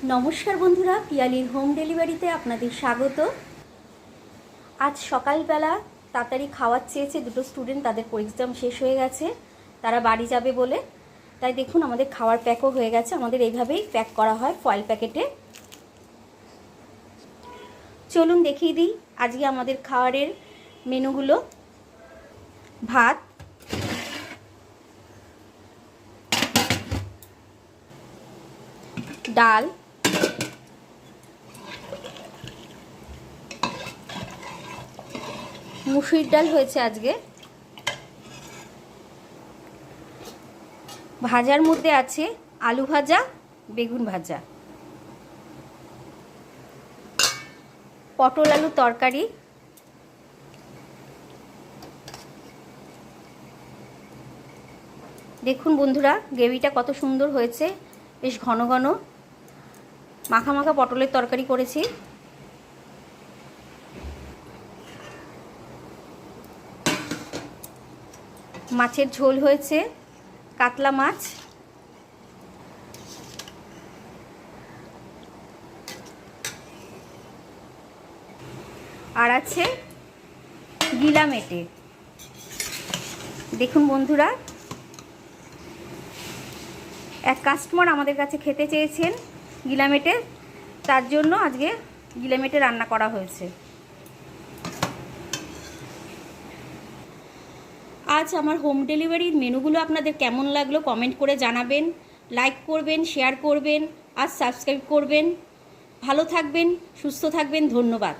নমস্কার বন্ধুরা, পিয়ালির হোম ডেলিভারিতে আপনাদের স্বাগত। আজ সকালবেলা তাড়াতাড়ি খাওয়ার চেয়েছে দুটো স্টুডেন্ট, তাদের এক্সাম শেষ হয়ে গেছে, তারা বাড়ি যাবে বলে। তাই দেখুন আমাদের খাওয়ার প্যাকও হয়ে গেছে। আমাদের এইভাবেই প্যাক করা হয় ফয়েল প্যাকেটে। চলুন দেখিয়ে দিই আজকে আমাদের খাবারের মেনুগুলো। ভাত, ডাল, মুসুরির ডাল হয়েছে আজকে। ভাজার মধ্যে আছে আলু ভাজা, বেগুন ভাজা, পটল আলু তরকারি, দেখুন বন্ধুরা গ্রেভিটা কত সুন্দর হয়েছে, বেশ ঘন ঘন মাখা মাখা পটলের তরকারি করেছি। মাছের ঝোল হয়েছে, কাতলা মাছ, আর আছে গিলামেটে। দেখুন বন্ধুরা, এক কাস্টমার আমাদের কাছে খেতে চেয়েছেন গিলামেটে, তার জন্য আজকে গিলামেটে রান্না করা হয়েছে। আজ আমার হোম ডেলিভারির মেনুগুলো আপনাদের কেমন লাগলো কমেন্ট করে জানাবেন, লাইক করবেন, শেয়ার করবেন আর সাবস্ক্রাইব করবেন। ভালো থাকবেন, সুস্থ থাকবেন, ধন্যবাদ।